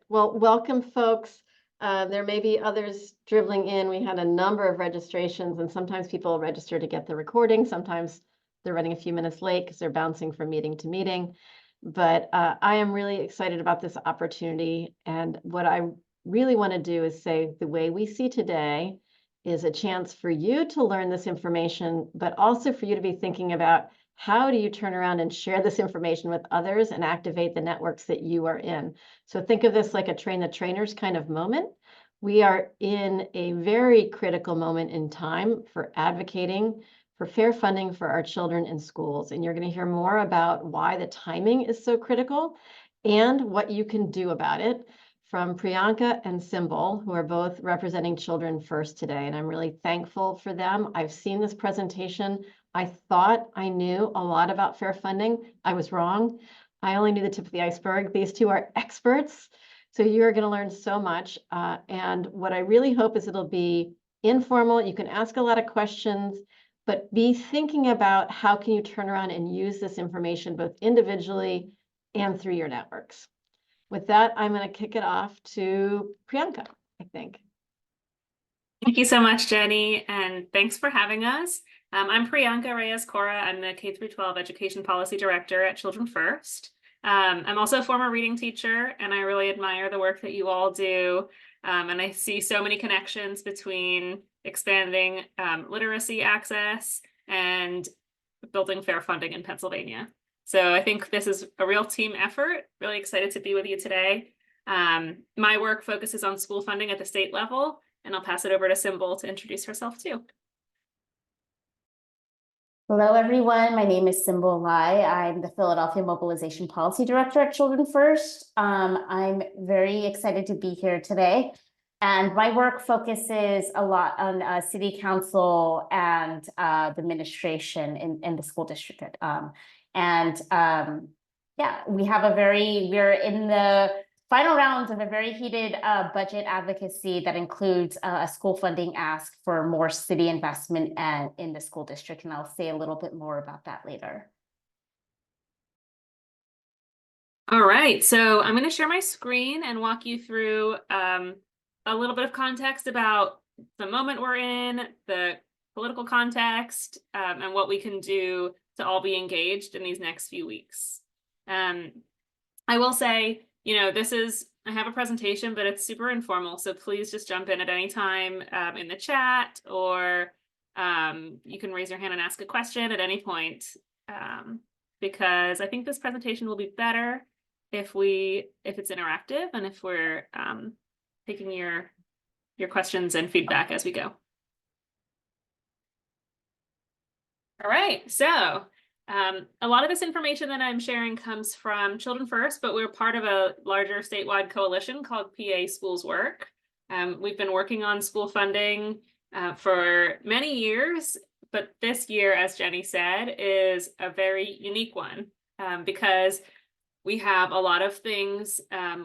Well, welcome, folks. There may be others dribbling in. We had a number of registrations, and sometimes people register to get the recording. Sometimes they're running a few minutes late because they're bouncing from meeting to meeting. But I am really excited about this opportunity. And what I really want to do is say the way we see today is a chance for you to learn this information, but also for you to be thinking about how do you turn around and share this information with others and activate the networks that you are in. So think of this like a train the trainers kind of moment. We are in a very critical moment in time for advocating for fair funding for our children in schools. And you're going to hear more about why the timing is so critical and what you can do about it from Priyanka and Symbol, who are both representing Children First today. And I'm really thankful for them. I've seen this presentation. I thought I knew a lot about fair funding. I was wrong. I only knew the tip of the iceberg. These two are experts. So you're going to learn so much. And what I really hope is it'll be informal. You can ask a lot of questions, but be thinking about how can you turn around and use this information both individually and through your networks. With that, I'm going to kick it off to Priyanka, I think. Thank you so much, Jenny, and thanks for having us. I'm Priyanka Reyes-Kaura. I'm the K-12 Education Policy Director at Children First. I'm also a former reading teacher, and I really admire the work that you all do. And I see so many connections between expanding literacy access and building fair funding in Pennsylvania. So I think this is a real team effort. Really excited to be with you today. My work focuses on school funding at the state level, and I'll pass it over to Symbol to introduce herself too. Hello, everyone. My name is Symbol Lai. I'm the Philadelphia Mobilization Policy Director at Children First. I'm very excited to be here today. And my work focuses a lot on city council and the administration in the school district. Yeah, we're in the final rounds of a very heated budget advocacy that includes a school funding ask for more city investment in the school district. And I'll say a little bit more about that later. All right, so I'm going to share my screen and walk you through a little bit of context about the moment we're in, the political context, and what we can do to all be engaged in these next few weeks. I will say, I have a presentation, but it's super informal. So please just jump in at any time in the chat, or you can raise your hand and ask a question at any point, because I think this presentation will be better if it's interactive and if we're taking your questions and feedback as we go. All right, so a lot of this information that I'm sharing comes from Children First, but we're part of a larger statewide coalition called PA Schools Work. We've been working on school funding for many years, but this year, as Jenny said, is a very unique one because we have a lot of things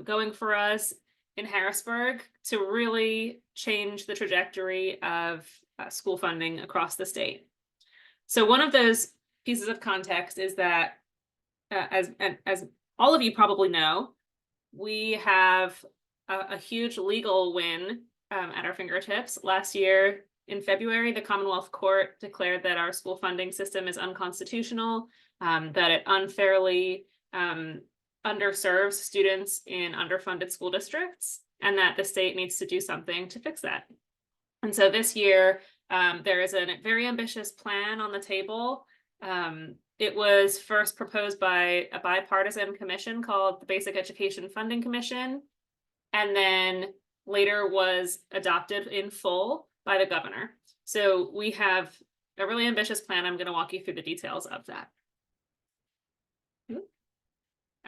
going for us in Harrisburg to really change the trajectory of school funding across the state. So one of those pieces of context is that, as all of you probably know, we have a huge legal win at our fingertips. Last year in February, the Commonwealth Court declared that our school funding system is unconstitutional, that it unfairly underserves students in underfunded school districts, and that the state needs to do something to fix that. And so this year, there is a very ambitious plan on the table. It was first proposed by a bipartisan commission called the Basic Education Funding Commission, and then later was adopted in full by the governor. So we have a really ambitious plan. I'm going to walk you through the details of that.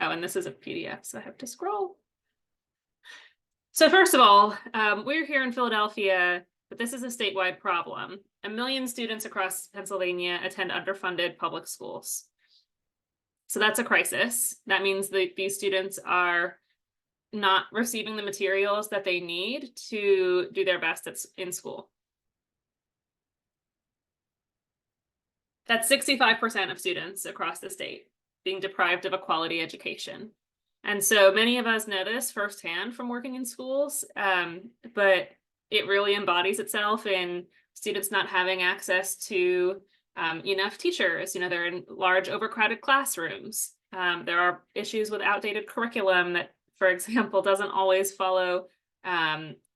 Oh, and this is a PDF, so I have to scroll. So first of all, we're here in Philadelphia, but this is a statewide problem. 1 million students across Pennsylvania attend underfunded public schools. So that's a crisis. That means that these students are not receiving the materials that they need to do their best in school. That's 65% of students across the state being deprived of a quality education. And so many of us know this firsthand from working in schools, but it really embodies itself in students not having access to enough teachers. They're in large overcrowded classrooms. There are issues with outdated curriculum that, for example, doesn't always follow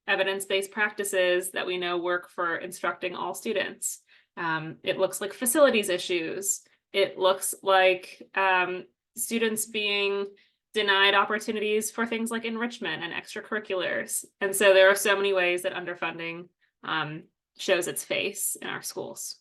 evidence-based practices that we know work for instructing all students. It looks like facilities issues. It looks like students being denied opportunities for things like enrichment and extracurriculars. And so there are so many ways that underfunding shows its face in our schools.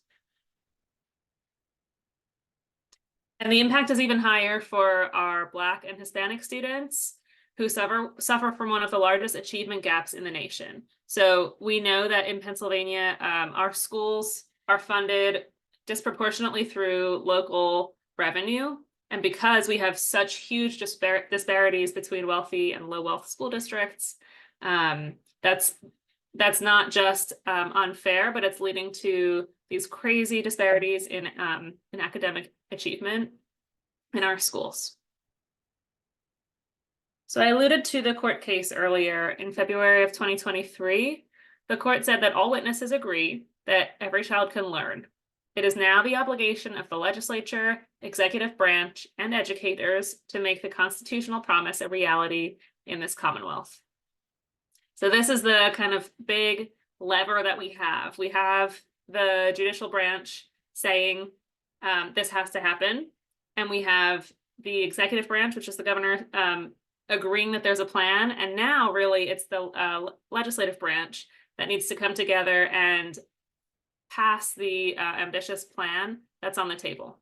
And the impact is even higher for our Black and Hispanic students who suffer from one of the largest achievement gaps in the nation. So we know that in Pennsylvania, our schools are funded disproportionately through local revenue. And because we have such huge disparities between wealthy and low wealth school districts, that's not just unfair, but it's leading to these crazy disparities in academic achievement in our schools. So I alluded to the court case earlier. In February of 2023, the court said that all witnesses agree that every child can learn. It is now the obligation of the legislature, executive branch, and educators to make the constitutional promise a reality in this Commonwealth. So this is the kind of big lever that we have. We have the judicial branch saying this has to happen. And we have the executive branch, which is the governor, agreeing that there's a plan. And now really it's the legislative branch that needs to come together and pass the ambitious plan that's on the table.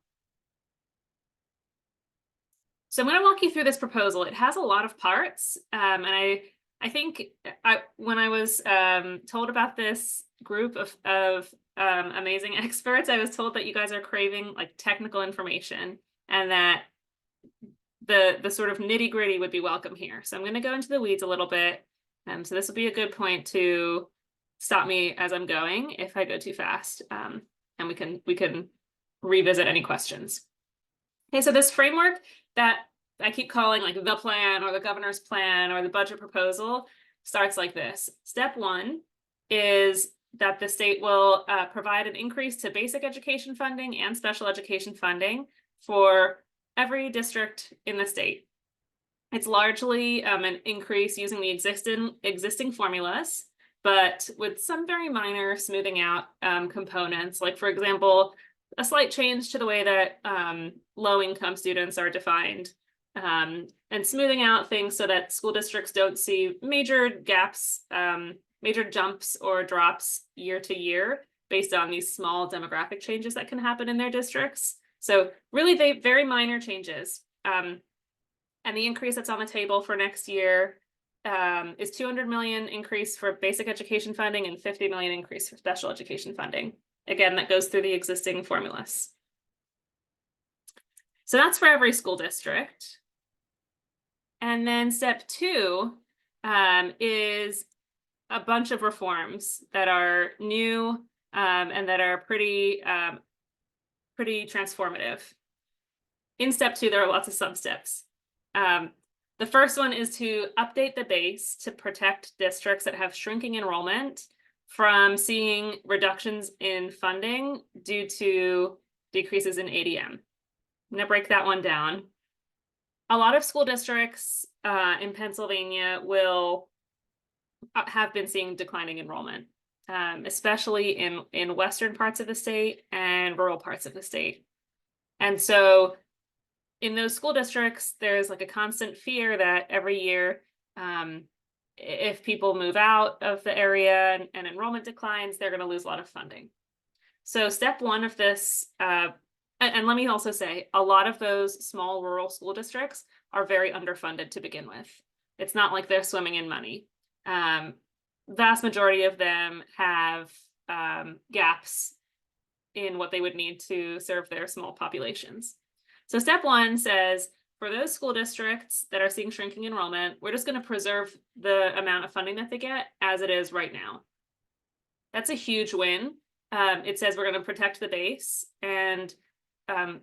So I'm going to walk you through this proposal. It has a lot of parts. And I think when I was told about this group of amazing experts, I was told that you guys are craving like technical information and that the sort of nitty gritty would be welcome here. So I'm going to go into the weeds a little bit. So this will be a good point to stop me as I'm going if I go too fast, and we can revisit any questions. Okay, so this framework that I keep calling like the plan or the governor's plan or the budget proposal starts like this. Step one is that the state will provide an increase to basic education funding and special education funding for every district in the state. It's largely an increase using the existing formulas, but with some very minor smoothing out components, like for example, a slight change to the way that low-income students are defined, and smoothing out things so that school districts don't see major gaps, major jumps or drops year to year based on these small demographic changes that can happen in their districts. So really very minor changes. And the increase that's on the table for next year is $200 million increase for basic education funding and $50 million increase for special education funding. Again, that goes through the existing formulas. So that's for every school district. And then step two is a bunch of reforms that are new and that are pretty transformative. In step two, there are lots of sub-steps. The first one is to update the base to protect districts that have shrinking enrollment from seeing reductions in funding due to decreases in ADM. I'm going to break that one down. A lot of school districts in Pennsylvania will have been seeing declining enrollment, especially in western parts of the state and rural parts of the state. And so in those school districts, there's like a constant fear that every year, if people move out of the area and enrollment declines, they're going to lose a lot of funding. So step one of this, and let me also say, a lot of those small rural school districts are very underfunded to begin with. It's not like they're swimming in money. Vast majority of them have gaps in what they would need to serve their small populations. So step one says, for those school districts that are seeing shrinking enrollment, we're just going to preserve the amount of funding that they get as it is right now. That's a huge win. It says we're going to protect the base. And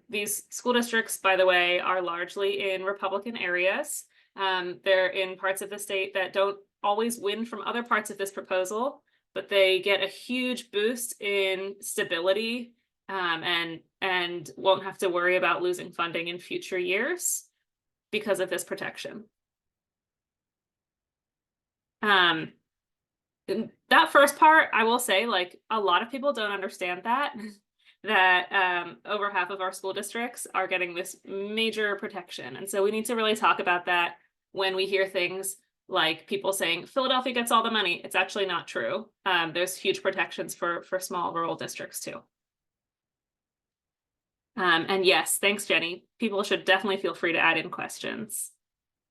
these school districts, by the way, are largely in Republican areas. They're in parts of the state that don't always win from other parts of this proposal, but they get a huge boost in stability, and won't have to worry about losing funding in future years because of this protection. That first part, I will say, like, a lot of people don't understand that, that over half of our school districts are getting this major protection. And so we need to really talk about that when we hear things like people saying Philadelphia gets all the money. It's actually not true. There's huge protections for small rural districts too. And yes, thanks, Jenny. People should definitely feel free to add in questions.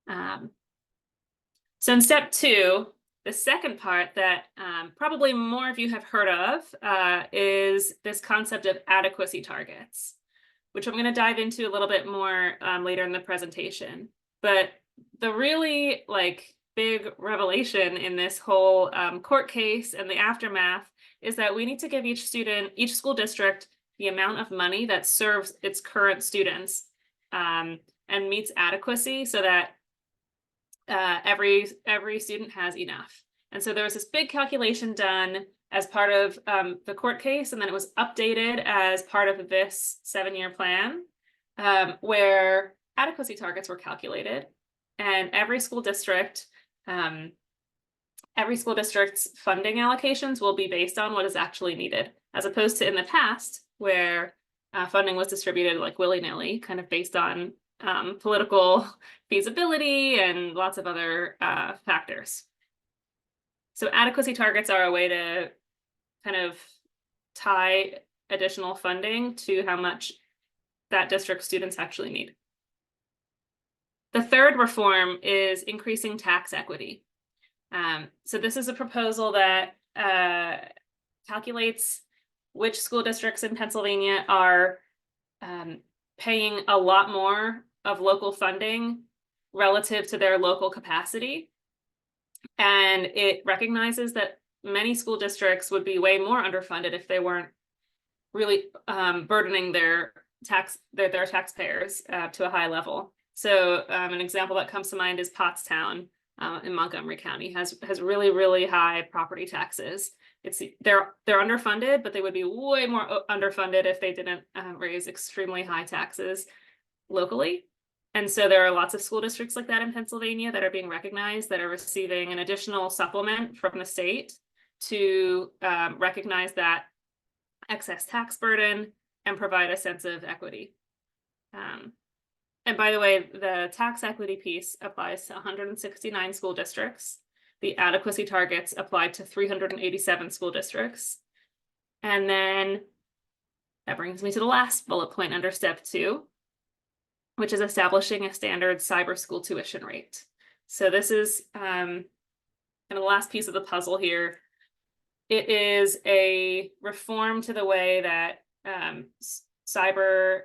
So in step 2, the second part that probably more of you have heard of is this concept of adequacy targets, which I'm going to dive into a little bit more later in the presentation. But the really big revelation in this whole court case and the aftermath is that we need to give each school district the amount of money that serves its current students and meets adequacy, so that every student has enough. And so there was this big calculation done as part of the court case, and then it was updated as part of this 7-year plan, where adequacy targets were calculated, and every school district's funding allocations will be based on what is actually needed, as opposed to in the past where funding was distributed like willy-nilly, kind of based on political feasibility and lots of other factors. So adequacy targets are a way to kind of tie additional funding to how much that district's students actually need. The third reform is increasing tax equity. So this is a proposal that calculates which school districts in Pennsylvania are paying a lot more of local funding relative to their local capacity. And it recognizes that many school districts would be way more underfunded if they weren't really burdening their taxpayers to a high level. So an example that comes to mind is Pottstown in Montgomery County has really, really high property taxes. They're underfunded, but they would be way more underfunded if they didn't raise extremely high taxes locally. And so there are lots of school districts like that in Pennsylvania that are being recognized, that are receiving an additional supplement from the state to recognize that excess tax burden and provide a sense of equity. And by the way, the tax equity piece applies to 169 school districts. The adequacy targets apply to 387 school districts. And then that brings me to the last bullet point under step 2, which is establishing a standard cyber school tuition rate. So this is kind of the last piece of the puzzle here. It is a reform to the way that cyber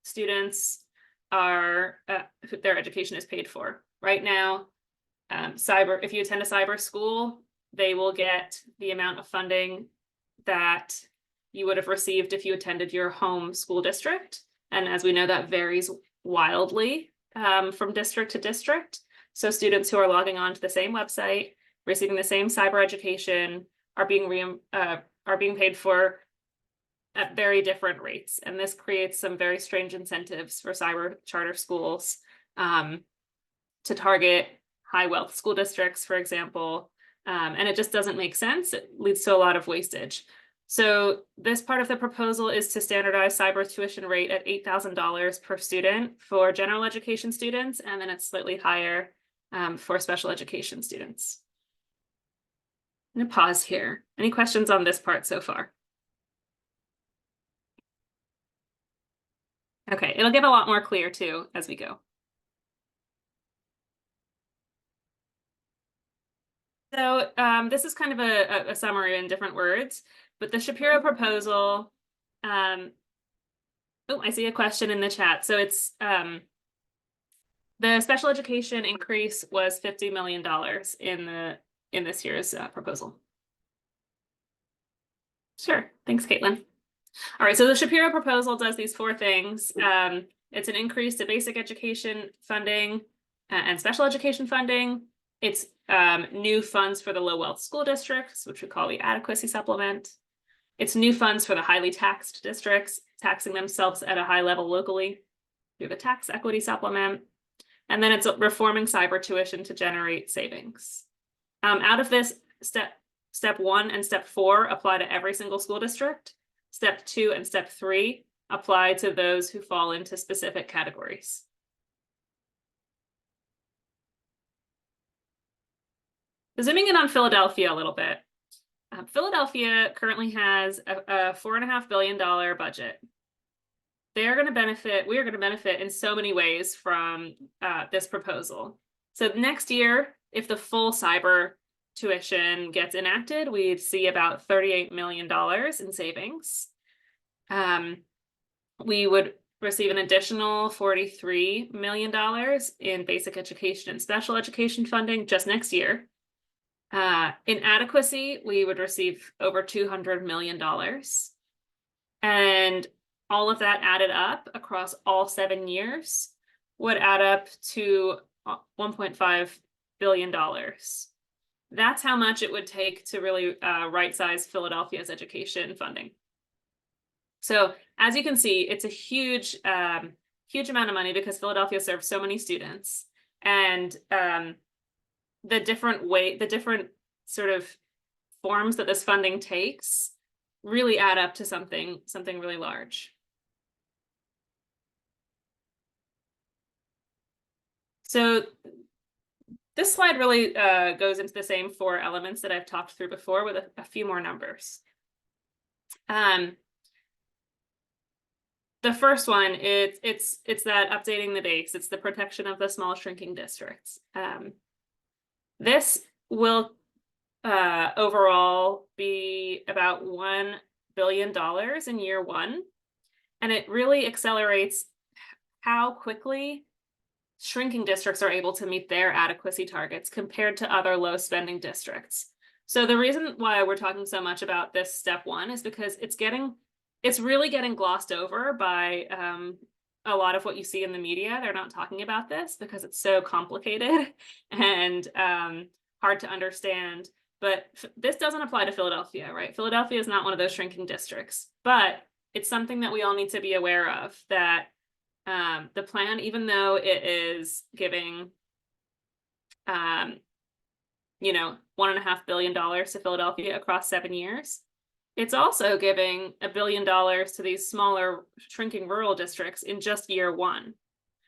students are, their education is paid for. Right now, if you attend a cyber school, they will get the amount of funding that you would have received if you attended your home school district. And as we know, that varies wildly from district to district. So students who are logging on to the same website, receiving the same cyber education, are being paid for at very different rates. And this creates some very strange incentives for cyber charter schools to target high wealth school districts, for example. And it just doesn't make sense. It leads to a lot of wastage. So this part of the proposal is to standardize cyber tuition rate at $8,000 per student for general education students, and then it's slightly higher for special education students. I'm going to pause here. Any questions on this part so far? Okay, it'll get a lot more clear too as we go. So this is kind of a summary in different words, but the Shapiro proposal, oh, I see a question in the chat. So it's the special education increase was $50 million in this year's proposal. Sure, thanks, Caitlin. All right, so the Shapiro proposal does these 4 things. It's an increase to basic education funding, and special education funding. It's new funds for the low wealth school districts, which we call the adequacy supplement. It's new funds for the highly taxed districts, taxing themselves at a high level locally through the tax equity supplement. And then it's reforming cyber tuition to generate savings. Out of this, step 1 and step 4 apply to every single school district. Step 2 and step 3 apply to those who fall into specific categories. Zooming in on Philadelphia a little bit. Philadelphia currently has a $4.5 billion budget. We are going to benefit in so many ways from this proposal. So next year, if the full cyber tuition gets enacted, we'd see about $38 million in savings. We would receive an additional $43 million in basic education and special education funding just next year. In adequacy, we would receive over $200 million. And all of that added up across all 7 years would add up to $1.5 billion. That's how much it would take to really right-size Philadelphia's education funding. So as you can see, it's a huge, huge amount of money because Philadelphia serves so many students, and the different sort of forms that this funding takes really add up to something really large. So this slide really goes into the same 4 elements that I've talked through before with a few more numbers. The first one, it's that updating the base. It's the protection of the small shrinking districts. This will overall be about $1 billion in year 1. And it really accelerates how quickly shrinking districts are able to meet their adequacy targets compared to other low spending districts. So the reason why we're talking so much about this step 1 is because it's really getting glossed over by a lot of what you see in the media. They're not talking about this because it's so complicated and hard to understand. But this doesn't apply to Philadelphia, right? Philadelphia is not one of those shrinking districts, but it's something that we all need to be aware of, that the plan, even though it is giving, $1.5 billion to Philadelphia across 7 years, it's also giving $1 billion to these smaller shrinking rural districts in just year 1.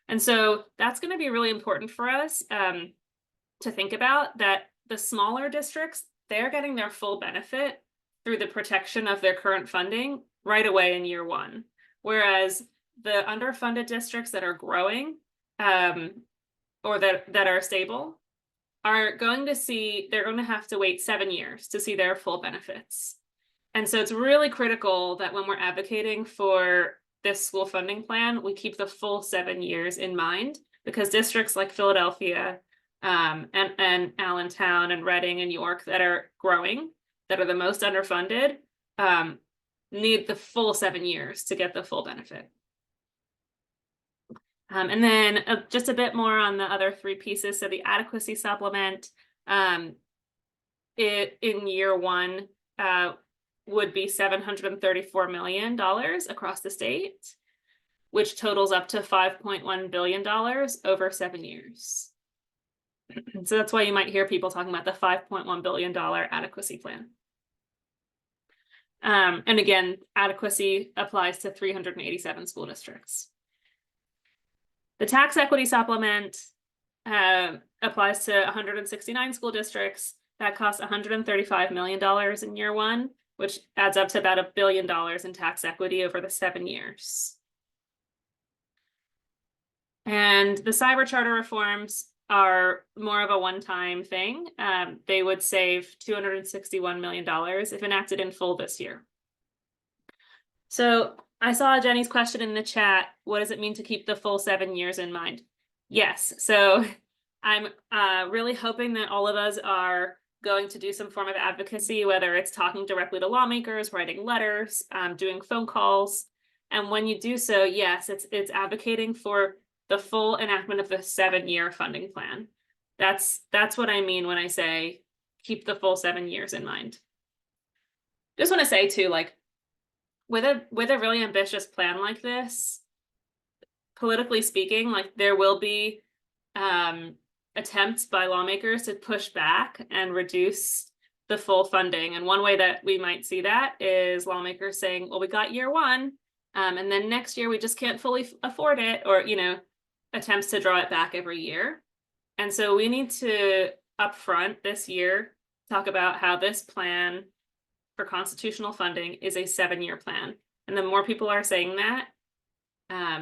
And so that's going to be really important for us to think about, that the smaller districts, they're getting their full benefit through the protection of their current funding right away in year 1. Whereas the underfunded districts that are growing or that are stable are going to have to wait 7 years to see their full benefits. And so it's really critical that when we're advocating for this school funding plan, we keep the full 7 years in mind, because districts like Philadelphia and Allentown and Reading and York that are growing, that are the most underfunded, need the full 7 years to get the full benefit. And then just a bit more on the other 3 pieces. So the adequacy supplement, it in year 1 would be $734 million across the state, which totals up to $5.1 billion over 7 years. So that's why you might hear people talking about the $5.1 billion adequacy plan. And again, adequacy applies to 387 school districts. The tax equity supplement applies to 169 school districts. That costs $135 million in year 1, which adds up to about $1 billion in tax equity over the 7 years. And the cyber charter reforms are more of a one-time thing. They would save $261 million if enacted in full this year. So I saw Jenny's question in the chat. What does it mean to keep the full 7 years in mind? Yes. So I'm really hoping that all of us are going to do some form of advocacy, whether it's talking directly to lawmakers, writing letters, doing phone calls. And when you do so, yes, it's advocating for the full enactment of the 7-year funding plan. That's what I mean when I say keep the full 7 years in mind. Just want to say too, like with a really ambitious plan like this, politically speaking, like there will be attempts by lawmakers to push back and reduce the full funding. And one way that we might see that is lawmakers saying, well, we got year one, and then next year we just can't fully afford it, or, you know, attempts to draw it back every year. And so we need to upfront this year talk about how this plan for constitutional funding is a 7-year plan. And the more people are saying that,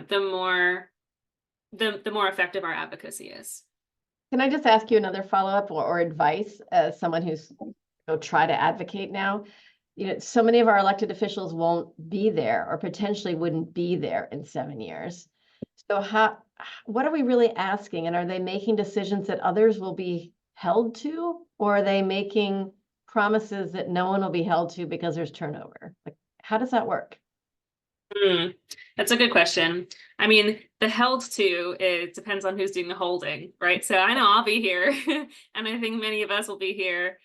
the more effective our advocacy is. Can I just ask you another follow-up or advice as someone who's try to advocate now? You know, so many of our elected officials won't be there or potentially wouldn't be there in 7 years. So what are we really asking? And are they making decisions that others will be held to, or are they making promises that no one will be held to because there's turnover? Like, how does that work? That's a good question. I mean, the held to, it depends on who's doing the holding, right? So I know I'll be here, and I think many of us will be here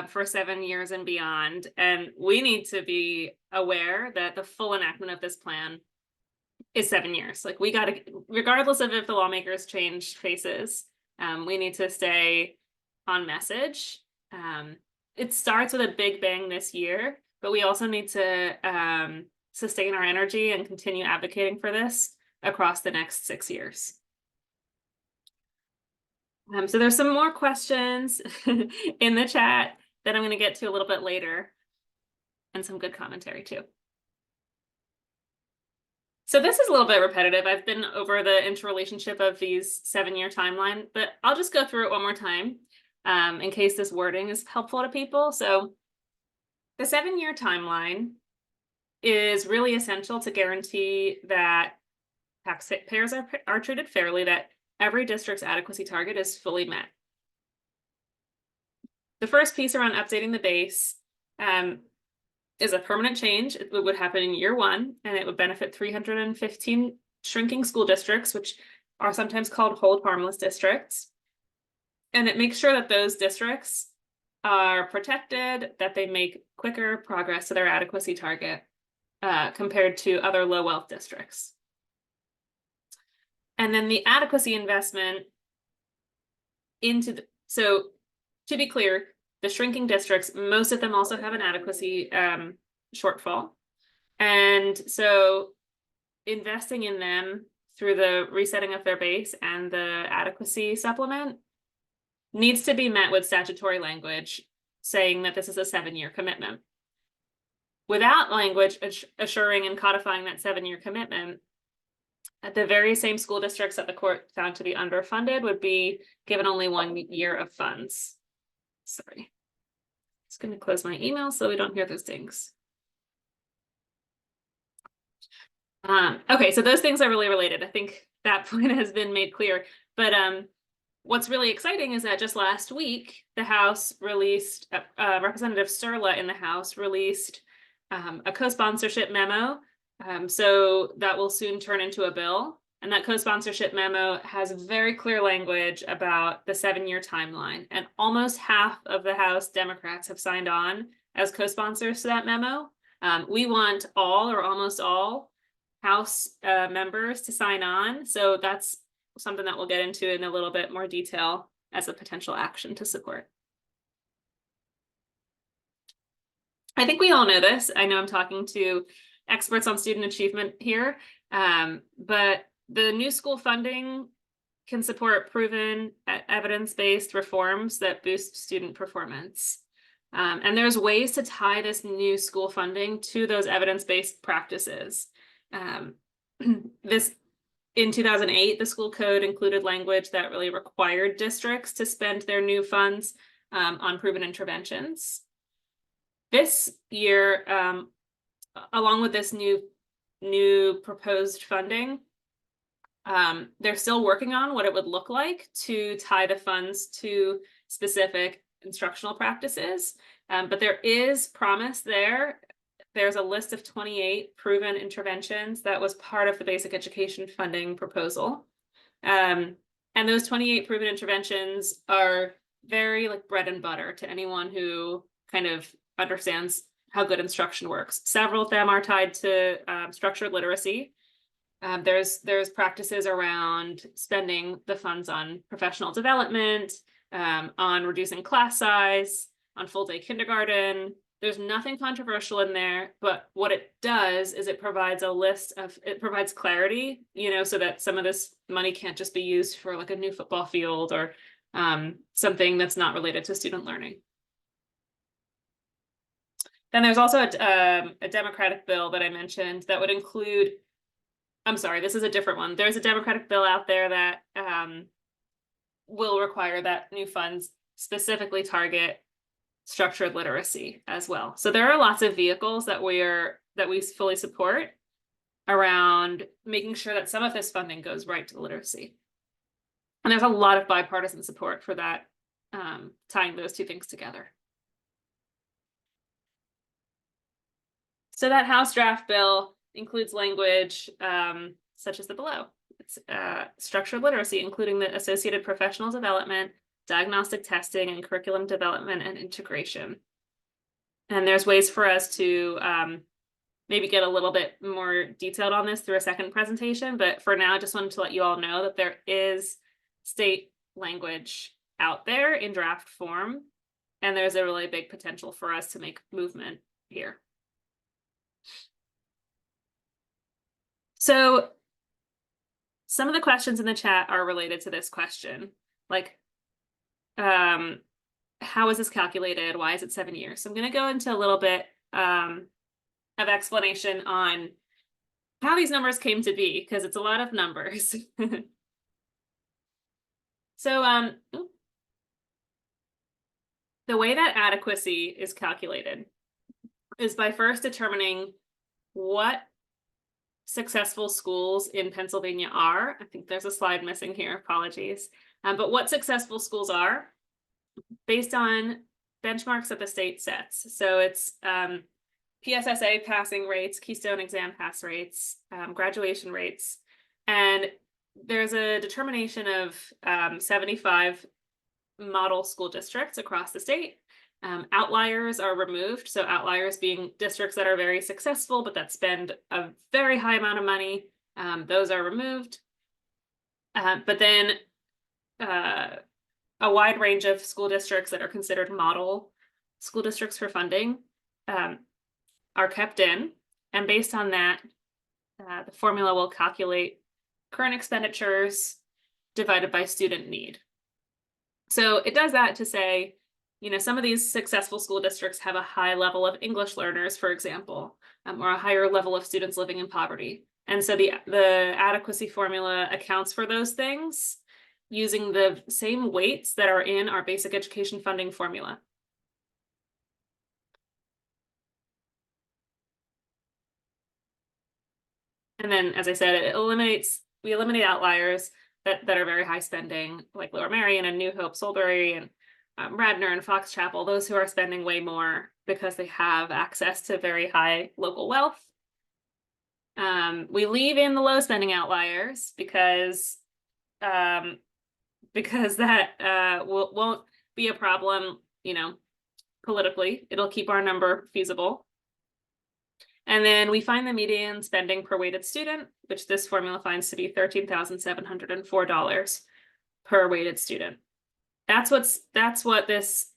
for 7 years and beyond. And we need to be aware that the full enactment of this plan is 7 years. Like, we got to, regardless of if the lawmakers change faces, we need to stay on message. It starts with a big bang this year, but we also need to sustain our energy and continue advocating for this across the next 6 years. So there's some more questions in the chat that I'm going to get to a little bit later, and some good commentary too. So this is a little bit repetitive. I've been over the interrelationship of these 7-year timeline, but I'll just go through it one more time in case this wording is helpful to people. So the 7-year timeline is really essential to guarantee that taxpayers are treated fairly, that every district's adequacy target is fully met. The first piece around updating the base is a permanent change. It would happen in year one, and it would benefit 315 shrinking school districts, which are sometimes called hold harmless districts. And it makes sure that those districts are protected, that they make quicker progress to their adequacy target compared to other low wealth districts. And then the adequacy investment into so to be clear, the shrinking districts, most of them also have an adequacy shortfall. And so investing in them through the resetting of their base and the adequacy supplement needs to be met with statutory language saying that this is a 7-year commitment. Without language assuring and codifying that 7-year commitment, at the very same school districts that the court found to be underfunded would be given only 1 year of funds. Sorry, just going to close my email so we don't hear those dings. Okay, so those things are really related. I think that point has been made clear. But what's really exciting is that just last week, the House released, Representative Sturla in the House released a co-sponsorship memo. So that will soon turn into a bill. And that co-sponsorship memo has very clear language about the 7-year timeline. And almost half of the House Democrats have signed on as co-sponsors to that memo. We want all or almost all House members to sign on. So that's something that we'll get into in a little bit more detail as a potential action to support. I think we all know this. I know I'm talking to experts on student achievement here, but the new school funding can support proven evidence-based reforms that boost student performance. And there's ways to tie this new school funding to those evidence-based practices. In 2008, the school code included language that really required districts to spend their new funds on proven interventions. This year, along with this new proposed funding, they're still working on what it would look like to tie the funds to specific instructional practices. But there is promise there. There's a list of 28 proven interventions that was part of the basic education funding proposal. And those 28 proven interventions are very like bread and butter to anyone who kind of understands how good instruction works. Several of them are tied to structured literacy. There's practices around spending the funds on professional development, on reducing class size, on full day kindergarten. There's nothing controversial in there, but what it does is it provides it provides clarity, so that some of this money can't just be used for like a new football field or something that's not related to student learning. Then there's also a Democratic bill that I mentioned that would include, I'm sorry, this is a different one. There's a Democratic bill out there that will require that new funds specifically target structured literacy as well. So there are lots of vehicles that we fully support around making sure that some of this funding goes right to literacy. And there's a lot of bipartisan support for that, tying those two things together. So that House draft bill includes language such as the below. It's structured literacy, including the associated professional development, diagnostic testing, and curriculum development and integration. And there's ways for us to maybe get a little bit more detailed on this through a second presentation, but for now, I just wanted to let you all know that there is state language out there in draft form, and there's a really big potential for us to make movement here. So some of the questions in the chat are related to this question, like, how is this calculated? Why is it 7 years? So I'm going to go into a little bit of explanation on how these numbers came to be, because it's a lot of numbers. So the way that adequacy is calculated is by first determining what successful schools in Pennsylvania are. I think there's a slide missing here, apologies. But what successful schools are based on benchmarks that the state sets. So it's PSSA passing rates, Keystone exam pass rates, graduation rates. And there's a determination of 75 model school districts across the state. Outliers are removed. So outliers being districts that are very successful, but that spend a very high amount of money. Those are removed. But then a wide range of school districts that are considered model school districts for funding are kept in. And based on that, the formula will calculate current expenditures divided by student need. So it does that to say, some of these successful school districts have a high level of English learners, for example, or a higher level of students living in poverty. And so the adequacy formula accounts for those things using the same weights that are in our basic education funding formula. And then, as I said, we eliminate outliers that are very high spending, like Lower Merion and New Hope, Solbury, and Radnor and Fox Chapel, those who are spending way more because they have access to very high local wealth. We leave in the low spending outliers because that won't be a problem, politically. It'll keep our number feasible. And then we find the median spending per weighted student, which this formula finds to be $13,704 per weighted student. That's what this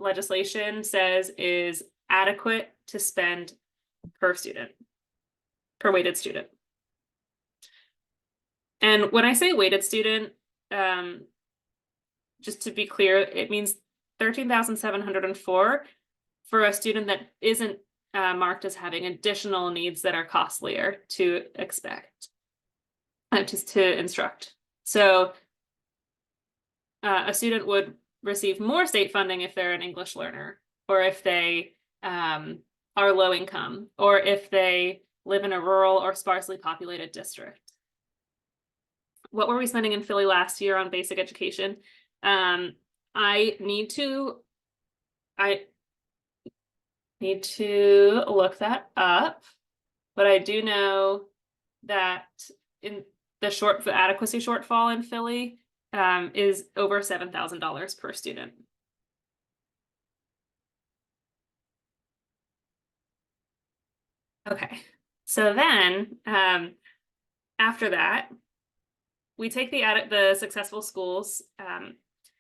legislation says is adequate to spend per student, per weighted student. And when I say weighted student, just to be clear, it means $13,704 for a student that isn't marked as having additional needs that are costlier to expect, just to instruct. So a student would receive more state funding if they're an English learner, or if they are low income, or if they live in a rural or sparsely populated district. What were we spending in Philly last year on basic education? I need to look that up, but I do know that the adequacy shortfall in Philly is over $7,000 per student. Okay, so then after that, we take the successful schools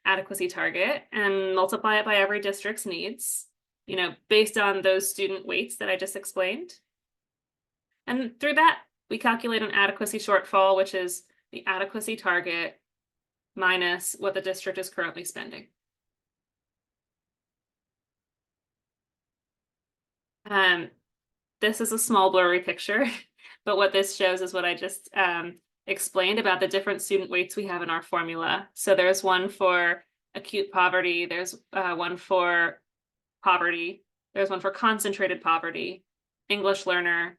adequacy target and multiply it by every district's needs, you know, based on those student weights that I just explained. And through that, we calculate an adequacy shortfall, which is the adequacy target minus what the district is currently spending. This is a small blurry picture, but what this shows is what I just explained about the different student weights we have in our formula. So there's one for acute poverty, there's one for poverty, there's one for concentrated poverty, English learner,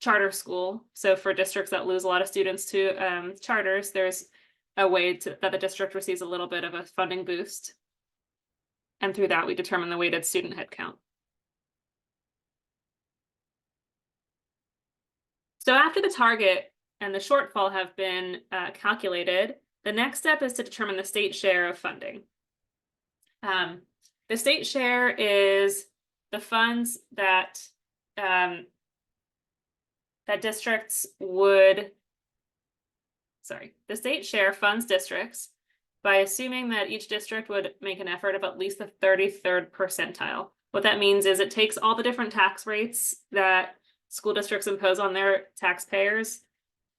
charter school. So for districts that lose a lot of students to charters, there's a way that the district receives a little bit of a funding boost. And through that, we determine the weighted student head count. So after the target and the shortfall have been calculated, the next step is to determine the state share of funding. The state share is the funds that districts would, the state share funds districts by assuming that each district would make an effort of at least the 33rd percentile. What that means is it takes all the different tax rates that school districts impose on their taxpayers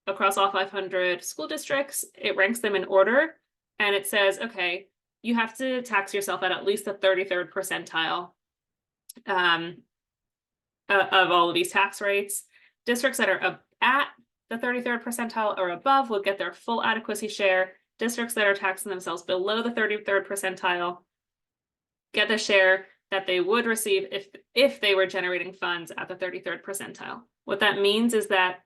across all 500 school districts, it ranks them in order, and it says, okay, you have to tax yourself at least the 33rd percentile of all of these tax rates. Districts that are at the 33rd percentile or above will get their full adequacy share. Districts that are taxing themselves below the 33rd percentile get the share that they would receive if they were generating funds at the 33rd percentile. What that means is that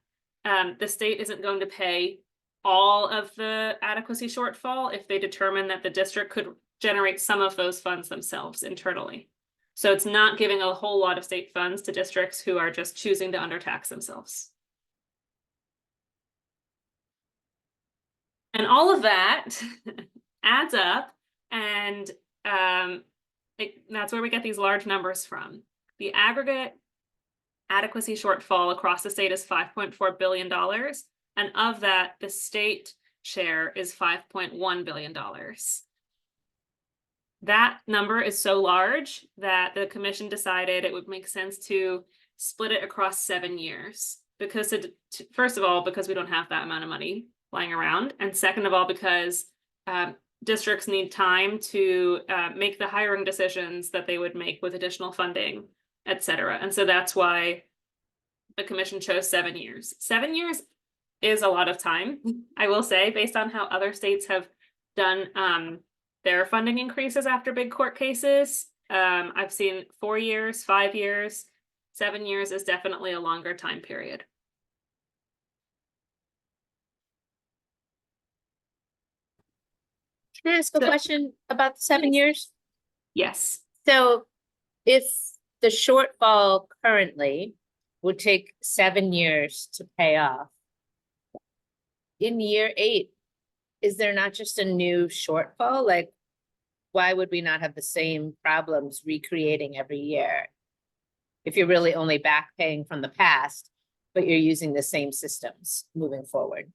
the state isn't going to pay all of the adequacy shortfall if they determine that the district could generate some of those funds themselves internally. So it's not giving a whole lot of state funds to districts who are just choosing to undertax themselves. And all of that adds up, and that's where we get these large numbers from. The aggregate adequacy shortfall across the state is $5.4 billion. And of that, the state share is $5.1 billion. That number is so large that the commission decided it would make sense to split it across 7 years. Because first of all, because we don't have that amount of money lying around. And second of all, because districts need time to make the hiring decisions that they would make with additional funding, et cetera. And so that's why the commission chose 7 years. 7 years is a lot of time, I will say, based on how other states have done their funding increases after big court cases. I've seen 4 years, 5 years, 7 years is definitely a longer time period. Can I ask a question about the 7 years? Yes. So if the shortfall currently would take 7 years to pay off, in year 8, is there not just a new shortfall? Like, why would we not have the same problems recreating every year? If you're really only back paying from the past, but you're using the same systems moving forward.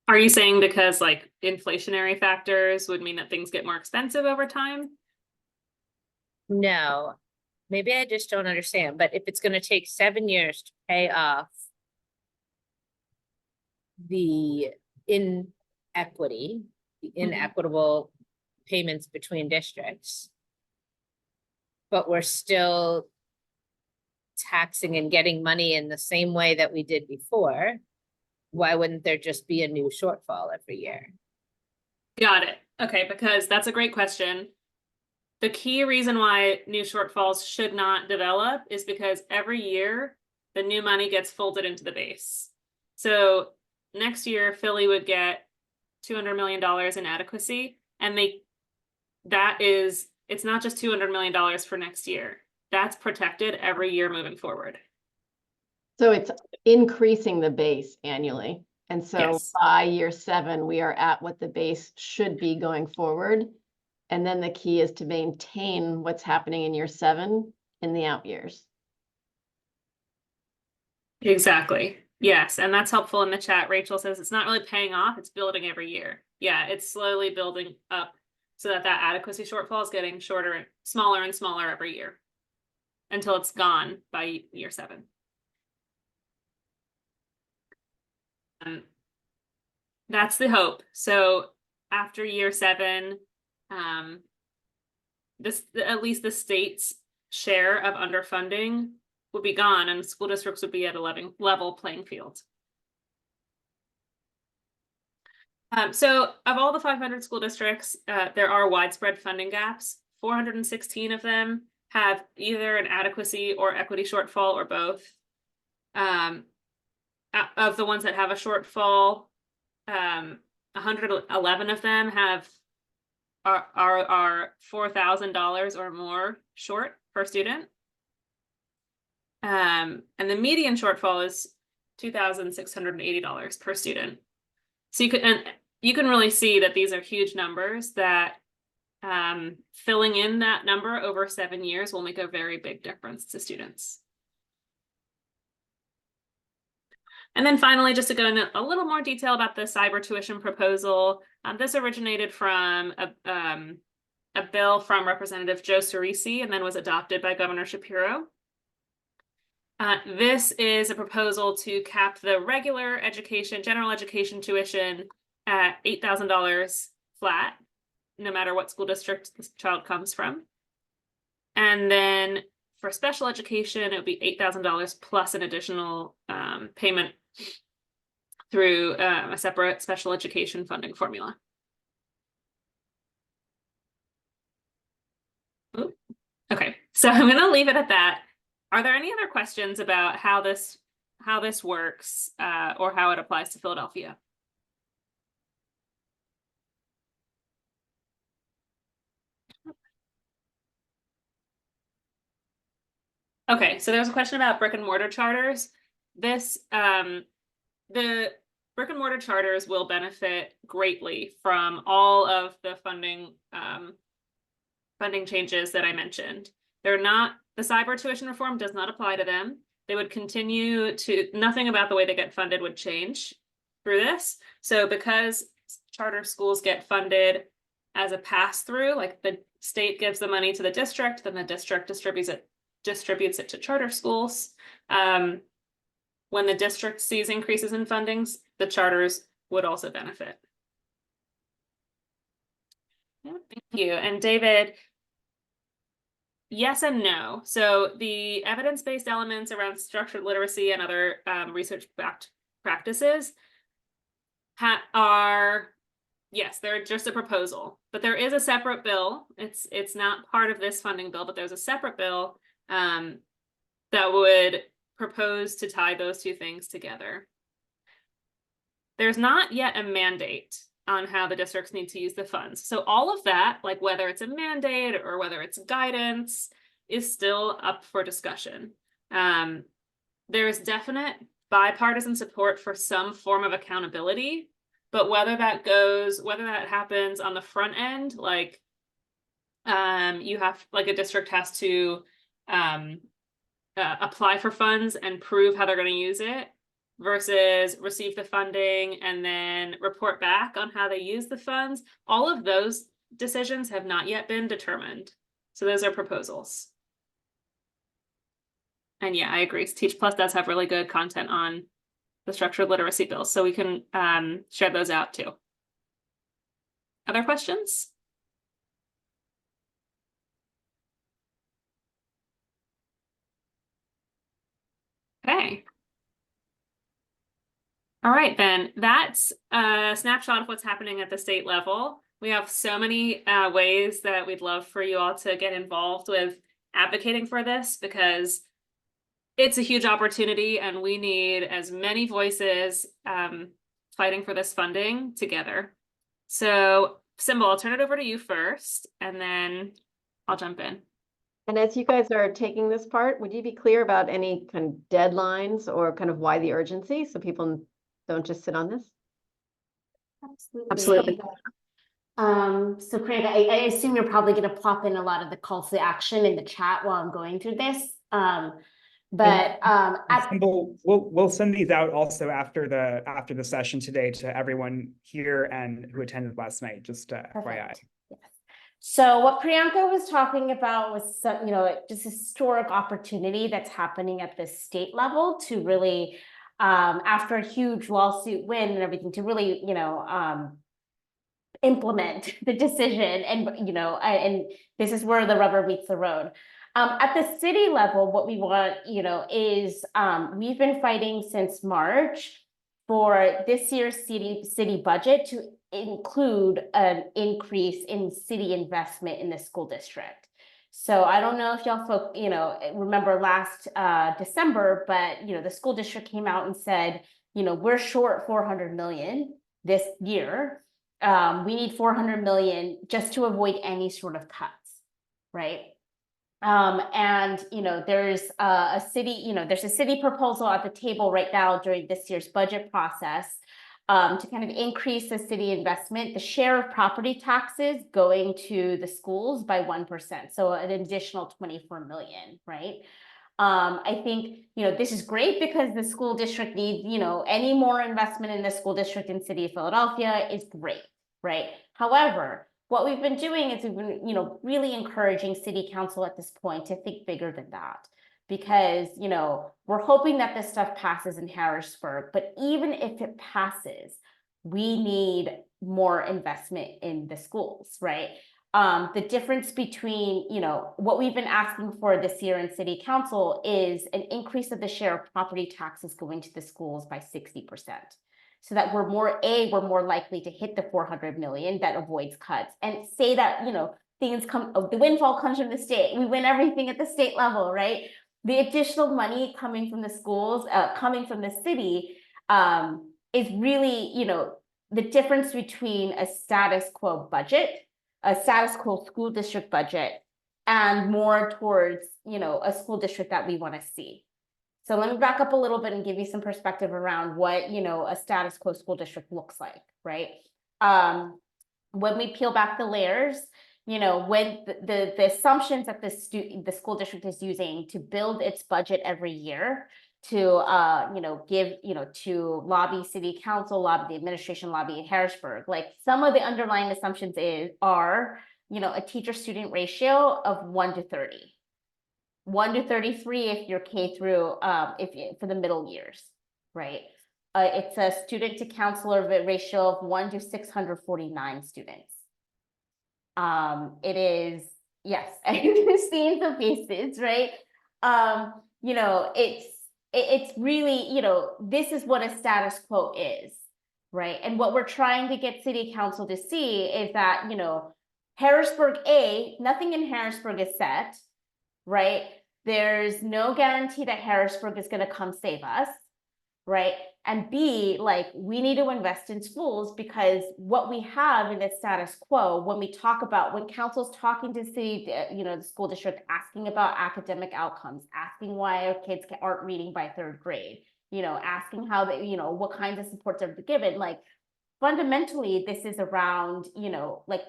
Are you saying because like inflationary factors would mean that things get more expensive over time? No, maybe I just don't understand, but if it's gonna take 7 years to pay off the inequity, the inequitable payments between districts, but we're still taxing and getting money in the same way that we did before, why wouldn't there just be a new shortfall every year? Got it. Okay, because that's a great question. The key reason why new shortfalls should not develop is because every year the new money gets folded into the base. So next year, Philly would get $200 million in adequacy, and it's not just $200 million for next year. That's protected every year moving forward. So it's increasing the base annually. And so Yes. by year 7, we are at what the base should be going forward. And then the key is to maintain what's happening in year 7 in the out years. Exactly. Yes, and that's helpful in the chat. Rachel says it's not really paying off, it's building every year. Yeah, it's slowly building up so that adequacy shortfall is getting shorter and smaller every year until it's gone by year 7. That's the hope. So after year 7, at least the state's share of underfunding would be gone and school districts would be at a level playing field. So of all the 500 school districts, there are widespread funding gaps. 416 of them have either an adequacy or equity shortfall or both. Of the ones that have a shortfall, 111 of them are $4,000 or more short per student. And the median shortfall is $2,680 per student. So you can really see that these are huge numbers that filling in that number over 7 years will make a very big difference to students. And then finally, just to go into a little more detail about the cyber tuition proposal, this originated from a bill from Representative Joe Cerisi and then was adopted by Governor Shapiro. This is a proposal to cap the regular education, general education tuition at $8,000 flat, no matter what school district this child comes from. And then for special education, it would be $8,000 plus an additional payment through a separate special education funding formula. Ooh. Okay, so I'm going to leave it at that. Are there any other questions about how this works or how it applies to Philadelphia? Okay, so there's a question about brick and mortar charters. The brick and mortar charters will benefit greatly from all of the funding changes that I mentioned. The cyber tuition reform does not apply to them. They would continue to, nothing about the way they get funded would change through this. So because charter schools get funded as a pass-through, like the state gives the money to the district, then the district distributes it to charter schools. When the district sees increases in fundings, the charters would also benefit. Yeah, thank you. And David, yes and no. So the evidence-based elements around structured literacy and other research-backed practices yes, they're just a proposal, but there is a separate bill. It's not part of this funding bill, but there's a separate bill that would propose to tie those two things together. There's not yet a mandate on how the districts need to use the funds. So all of that, like whether it's a mandate or whether it's guidance, is still up for discussion. There's definite bipartisan support for some form of accountability, but whether that happens on the front end, like a district has to apply for funds and prove how they're going to use it versus receive the funding and then report back on how they use the funds. All of those decisions have not yet been determined. So those are proposals. And yeah, I agree. Teach Plus does have really good content on the structured literacy bills, so we can share those out too. Other questions? Okay. All right, then that's a snapshot of what's happening at the state level. We have so many ways that we'd love for you all to get involved with advocating for this, because it's a huge opportunity and we need as many voices fighting for this funding together. So Symbol, I'll turn it over to you first and then I'll jump in. And as you guys are taking this part, would you be clear about any kind of deadlines or kind of why the urgency so people Don't just sit on this. Absolutely. So Priyanka, I assume you're probably going to plop in a lot of the calls to action in the chat while I'm going through this. We'll send these out also after the session today to everyone here and who attended last night, just FYI. Perfect. Yes. So what Priyanka was talking about was some, just historic opportunity that's happening at the state level to really, after a huge lawsuit win and everything, to really, implement the decision. And this is where the rubber meets the road. At the city level, what we want, is we've been fighting since March for this year's city budget to include an increase in city investment in the school district. So I don't know if y'all folk, remember last December, but the school district came out and said, we're short 400 million this year. We need 400 million just to avoid any sort of cuts, right? There's a city proposal at the table right now during this year's budget process to kind of increase the city investment, the share of property taxes going to the schools by 1%. So an additional 24 million, right? I think, this is great because the school district needs, any more investment in the school district in city of Philadelphia is great, right? However, what we've been doing is we've been, really encouraging city council at this point to think bigger than that. Because, we're hoping that this stuff passes in Harrisburg, but even if it passes, we need more investment in the schools, right? The difference between, what we've been asking for this year in city council is an increase of the share of property taxes going to the schools by 60%. So that we're more likely to hit the 400 million that avoids cuts, and say that, things come, the windfall comes from the state. We win everything at the state level, right? The additional money coming from the schools, coming from the city, is really, the difference between a status quo budget, a status quo school district budget, and more towards, a school district that we want to see. So let me back up a little bit and give you some perspective around what, a status quo school district looks like, right? When we peel back the layers, when the assumptions that the school district is using to build its budget every year to, to lobby city council, lobby the administration, lobby Harrisburg, like some of the underlying assumptions are, a teacher-student ratio of 1 to 30. 1 to 33 if you're K through, for the middle years, right? It's a student to counselor ratio of 1 to 649 students. It is, yes, I've seen some faces, right? It's really, this is what a status quo is, right? And what we're trying to get city council to see is that, Harrisburg nothing in Harrisburg is set, right? There's no guarantee that Harrisburg is going to come save us, right? And B, like, we need to invest in schools, because what we have in the status quo, when council's talking to city, the school district, asking about academic outcomes, asking why our kids aren't reading by 3rd grade, asking how they, what kinds of supports are given, like, fundamentally, this is around, like,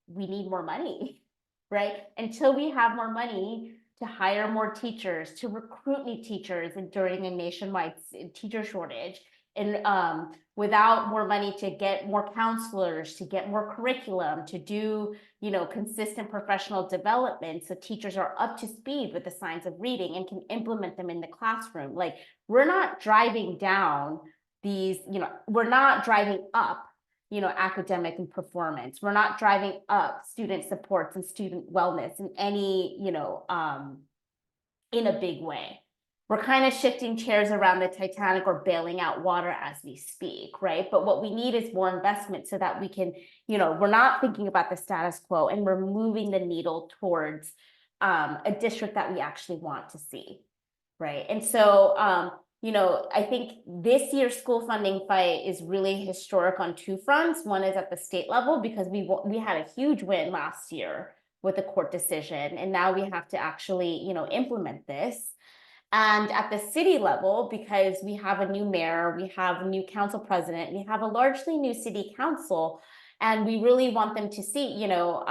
we need more money, right? Until we have more money to hire more teachers, to recruit new teachers during a nationwide teacher shortage, and without more money to get more counselors, to get more curriculum, to do, consistent professional development so teachers are up to speed with the science of reading and can implement them in the classroom. Like, we're not driving down these, we're not driving up, academic and performance. We're not driving up student supports and student wellness in any, in a big way. We're kind of shifting chairs around the Titanic or bailing out water as we speak, right? But what we need is more investment so that we can, we're not thinking about the status quo, and we're moving the needle towards a district that we actually want to see, right? And so, I think this year's school funding fight is really historic on 2 fronts. One is at the state level, because we had a huge win last year with a court decision, and now we have to actually, implement this. And at the city level, because we have a new mayor, we have a new council president, we have a largely new city council, and we really want them to see, you know,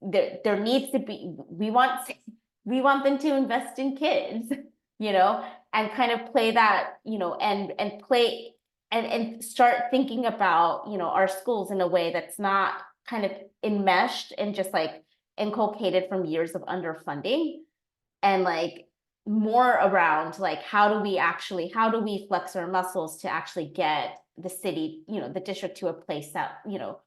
there needs to be, we want them to invest in kids, you know, and kind of play that, you know, and play and start thinking about, you know, our schools in a way that's not kind of enmeshed and just like inculcated from years of underfunding, and like more around like how do we flex our muscles to actually get the city, you know, the district to a place that, you know,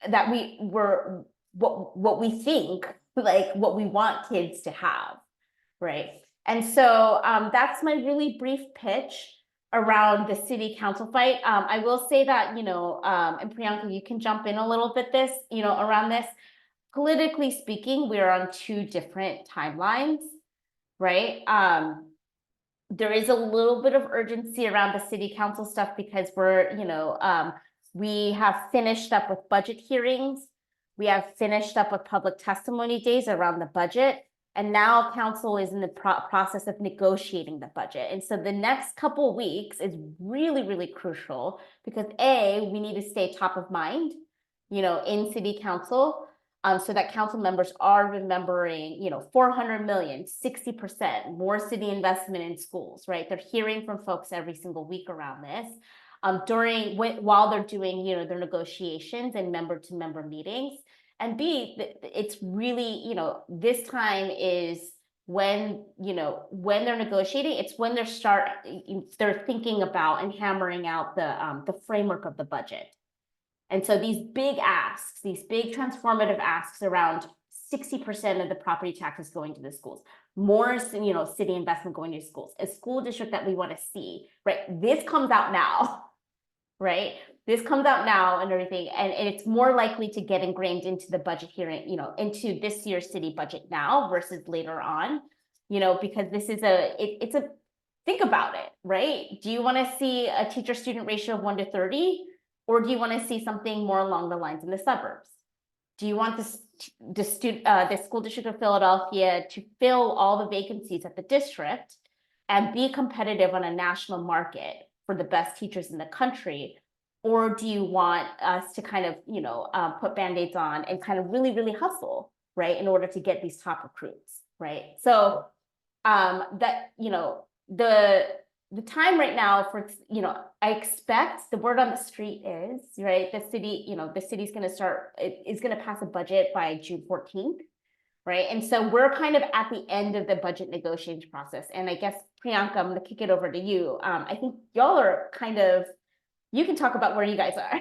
that we were what we think, like what we want kids to have, right? And so that's my really brief pitch around the city council fight. I will say that, you know, and Priyanka, you can jump in a little bit this, you know, around this. Politically speaking, we're on two different timelines, right? There is a little bit of urgency around the city council stuff because we're, you know, we have finished up with budget hearings. We have finished up with public testimony days around the budget. And now council is in the process of negotiating the budget. And so the next couple of weeks is really, really crucial because we need to stay top of mind, you know, in city council. So that council members are remembering, you know, 400 million, 60% more city investment in schools, right? They're hearing from folks every single week around this. While they're doing, you know, their negotiations and member-to-member meetings. And B, it's really, you know, this time is when, you know, when they're negotiating, it's when they're thinking about and hammering out the framework of the budget. And so these big asks, these big transformative asks around 60% of the property taxes going to the schools, more, you know, city investment going to schools, a school district that we want to see, right? This comes out now, right? This comes out now and everything, and it's more likely to get ingrained into the budget hearing, you know, into this year's city budget now versus later on, you know, because this is think about it, right? Do you want to see a teacher-student ratio of 1:30? Or do you want to see something more along the lines in the suburbs? Do you want the school district of Philadelphia to fill all the vacancies at the district and be competitive on a national market for the best teachers in the country? Or do you want us to kind of, you know, put Band-Aids on and kind of really, really hustle, right, in order to get these top recruits, right? So that, you know, the time right now for, you know, I expect the word on the street is, right, the city, you know, the city's going to pass a budget by June 14th, right? And so we're kind of at the end of the budget negotiation process. And I guess, Priyanka, I'm going to kick it over to you. I think y'all are kind of, you can talk about where you guys are.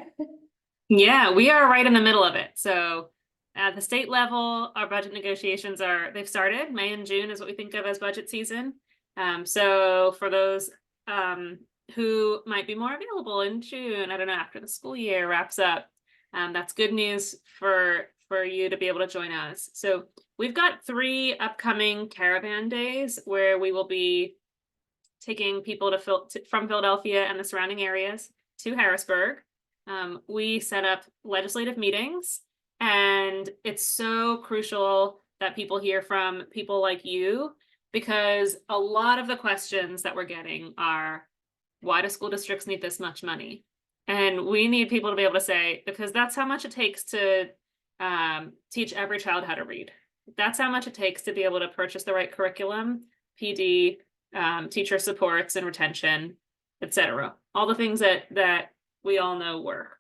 Yeah, we are right in the middle of it. So at the state level, our budget negotiations they've started. May and June is what we think of as budget season. So for those who might be more available in June, I don't know, after the school year wraps up, that's good news for you to be able to join us. So we've got 3 upcoming caravan days where we will be taking people from Philadelphia and the surrounding areas to Harrisburg. We set up legislative meetings, and it's so crucial that people hear from people like you, because a lot of the questions that we're getting are, why do school districts need this much money? And we need people to be able to say, because that's how much it takes to teach every child how to read. That's how much it takes to be able to purchase the right curriculum, PD, teacher supports and retention, etc. All the things that we all know work.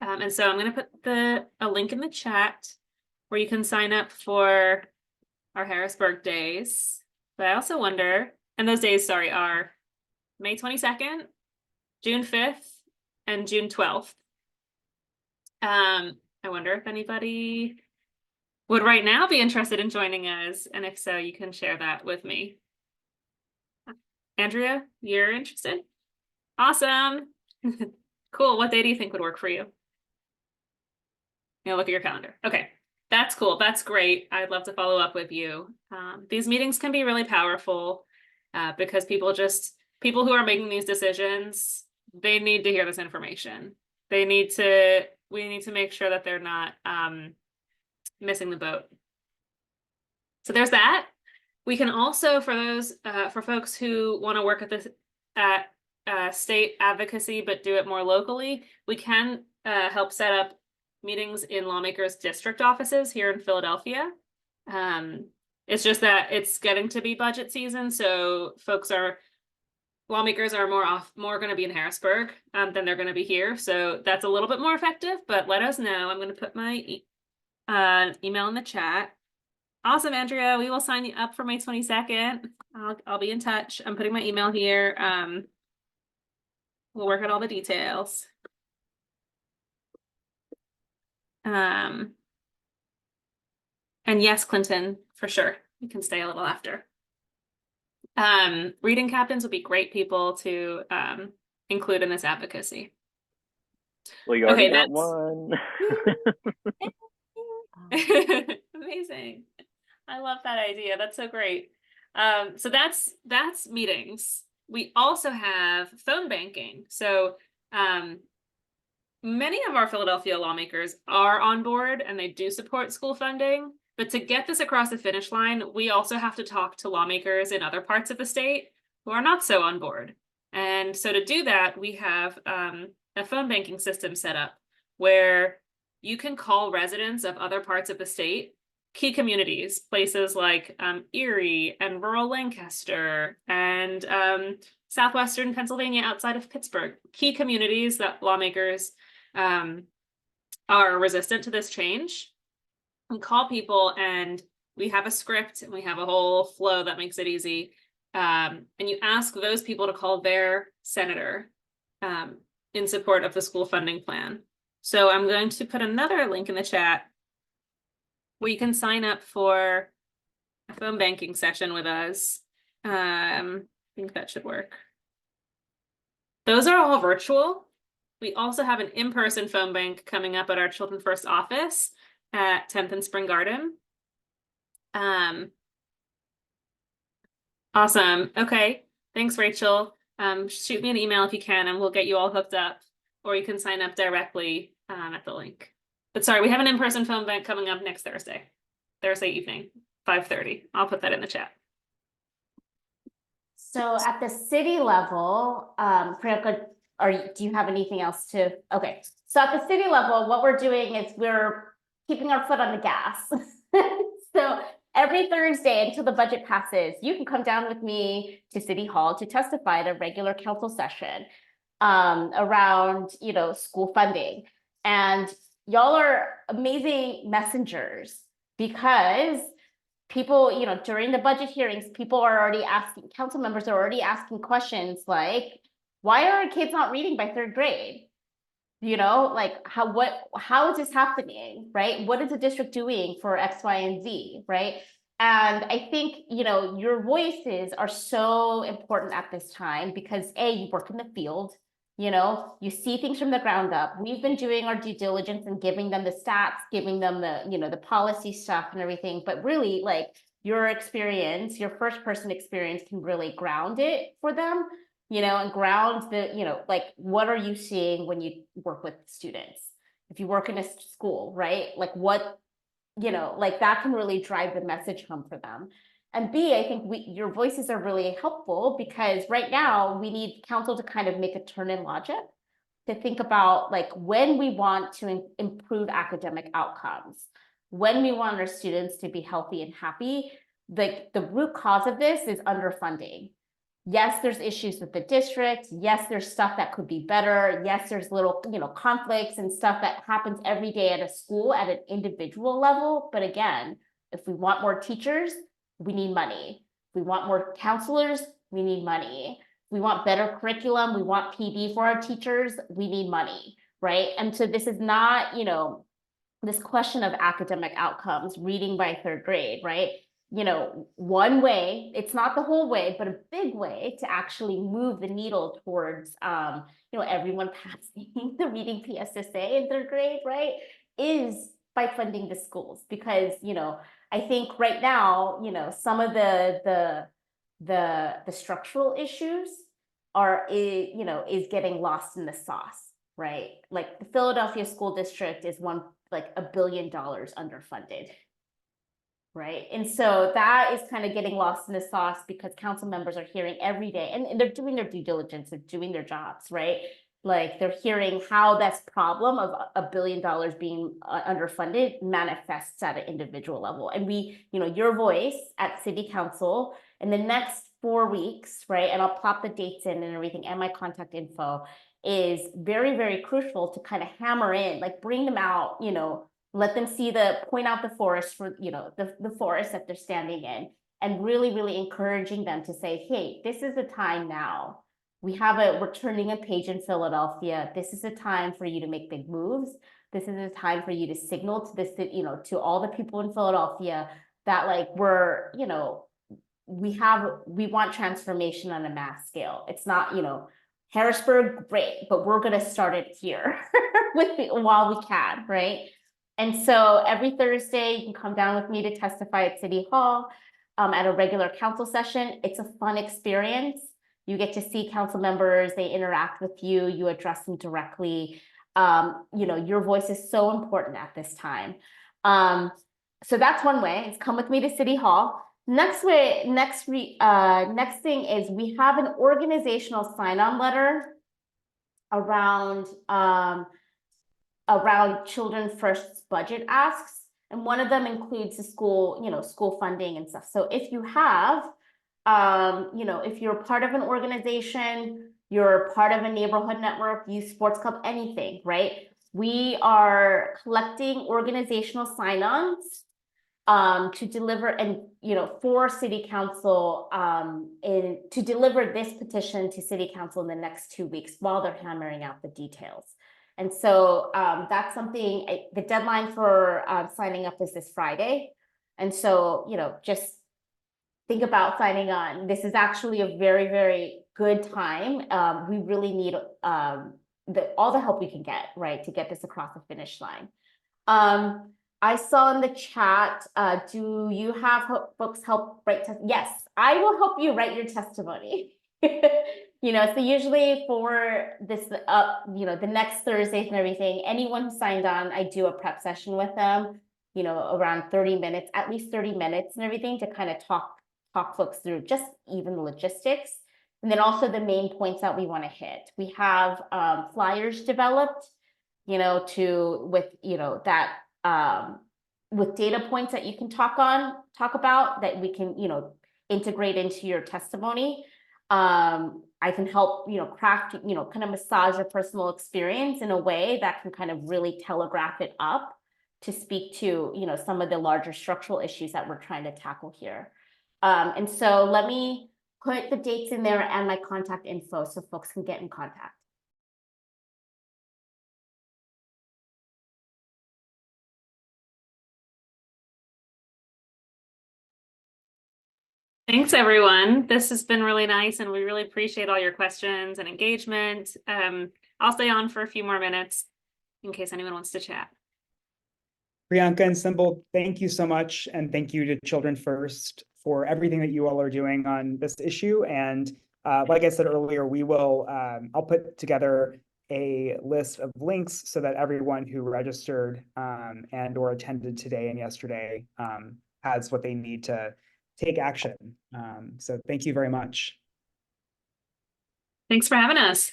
And so I'm going to put a link in the chat where you can sign up for our Harrisburg days. But I also wonder, and those days, are May 22nd, June 5th, and June 12th. I wonder if anybody would right now be interested in joining us, and if so, you can share that with me. Andrea, you're interested? Awesome. Cool. What day do you think would work for you? Look at your calendar. Okay. That's cool. That's great. I'd love to follow up with you. These meetings can be really powerful because people who are making these decisions, they need to hear this information. We need to make sure that they're not missing the boat. So there's that. We can also, for those, for folks who want to work at this, at state advocacy, but do it more locally, we can help set up meetings in lawmakers' district offices here in Philadelphia. It's just that it's getting to be budget season, so lawmakers are more going to be in Harrisburg than they're going to be here. So that's a little bit more effective, but let us know. I'm going to put my email in the chat. Awesome, Andrea. We will sign you up for May 22nd. I'll be in touch. I'm putting my email here. We'll work out all the details. And yes, Clinton, for sure. You can stay a little after. Reading captains would be great people to include in this advocacy. Well, you already Okay, got one. Amazing. I love that idea. That's so great. So that's meetings. We also have phone banking. So many of our Philadelphia lawmakers are on board and they do support school funding. But to get this across the finish line, we also have to talk to lawmakers in other parts of the state who are not so on board. And so to do that, we have a phone banking system set up where you can call residents of other parts of the state, key communities, places like Erie and rural Lancaster and southwestern Pennsylvania outside of Pittsburgh, key communities that lawmakers are resistant to this change. And call people, and we have a script and we have a whole flow that makes it easy. And you ask those people to call their senator in support of the school funding plan. So I'm going to put another link in the chat where you can sign up for a phone banking session with us. I think that should work. Those are all virtual. We also have an in-person phone bank coming up at our Children First office at 10th and Spring Garden. Awesome. Okay. Thanks, Rachel. Shoot me an email if you can, and we'll get you all hooked up, or you can sign up directly at the link. But sorry, we have an in-person phone bank coming up next Thursday evening, 5:30. I'll put that in the chat. So at the city level, Priyanka, do you have anything else to? Okay, so at the city level, what we're doing is we're keeping our foot on the gas. So every Thursday until the budget passes, you can come down with me to City Hall to testify at a regular council session around, school funding. And y'all are amazing messengers because people, during the budget hearings, council members are already asking questions like, why are our kids not reading by 3rd grade? Like how is this happening, right? What is the district doing for X, Y, and Z, right? And I think, your voices are so important at this time because you work in the field, you see things from the ground up. We've been doing our due diligence and giving them the stats, giving them the, the policy stuff and everything, but really like your experience, your first person experience can really ground it for them. And ground the, like, what are you seeing when you work with students? If you work in a school, right? Like what, like that can really drive the message home for them. And B, I think your voices are really helpful because right now we need council to kind of make a turn in logic to think about like when we want to improve academic outcomes, when we want our students to be healthy and happy, the root cause of this is underfunding. Yes, there's issues with the district. Yes, there's stuff that could be better. Yes, there's little, conflicts and stuff that happens every day at a school at an individual level. But again, if we want more teachers, we need money. If we want more counselors, we need money. If we want better curriculum, we want PD for our teachers, we need money, right? And so this is not, this question of academic outcomes, reading by 3rd grade, right? One way, it's not the whole way, but a big way to actually move the needle towards, everyone passing the reading PSSA in 3rd grade, right, is by funding the schools. Because, I think right now, some of the structural issues is getting lost in the sauce, right? Like the Philadelphia School District is $1 billion underfunded. right? And so that is kind of getting lost in the sauce because council members are hearing every day, and they're doing their due diligence, they're doing their jobs, right? Like they're hearing how this problem of $1 billion being underfunded manifests at an individual level. And we, your voice at city council in the next 4 weeks, right? And I'll plop the dates in and everything and my contact info is very, very crucial to kind of hammer in, like bring them out, let them see point out the forest for, the forest that they're standing in, and really, really encouraging them to say, hey, this is the time now. We're turning a page in Philadelphia. This is a time for you to make big moves. This is a time for you to signal to this, to all the people in Philadelphia that like we want transformation on a mass scale. It's not, Harrisburg, great, but we're going to start it here while we can, right? And so every Thursday, you can come down with me to testify at City Hall at a regular council session. It's a fun experience. You get to see council members, they interact with you, you address them directly. Your voice is so important at this time. So that's one way, is come with me to City Hall. Next thing is we have an organizational sign-on letter around Children First's budget asks, and one of them includes the school funding and stuff. So if you have, if you're part of an organization, you're part of a neighborhood network, youth sports club, anything, right? We are collecting organizational sign-ons to deliver and for city council to deliver this petition to city council in the next 2 weeks while they're hammering out the details. And so that's something, the deadline for signing up is this Friday. And so, just think about signing on. This is actually a very, very good time. We really need all the help we can get, right, to get this across the finish line. I saw in the chat, do you have folks help write? Yes, I will help you write your testimony. So usually for this, the next Thursdays and everything, anyone who signed on, I do a prep session with them, around 30 minutes, at least 30 minutes and everything to kind of talk folks through just even the logistics. And then also the main points that we want to hit. We have flyers developed, with data points that you can talk about that we can, integrate into your testimony. I can help, craft, kind of massage your personal experience in a way that can kind of really telegraph it up to speak to, some of the larger structural issues that we're trying to tackle here. And so let me put the dates in there and my contact info so folks can get in contact. Thanks, everyone. This has been really nice, and we really appreciate all your questions and engagement. I'll stay on for a few more minutes in case anyone wants to chat. Priyanka and Symbol, thank you so much. And thank you to Children First for everything that you all are doing on this issue. And like I said earlier, I'll put together a list of links so that everyone who registered and or attended today and yesterday has what they need to take action. So thank you very much. Thanks for having us.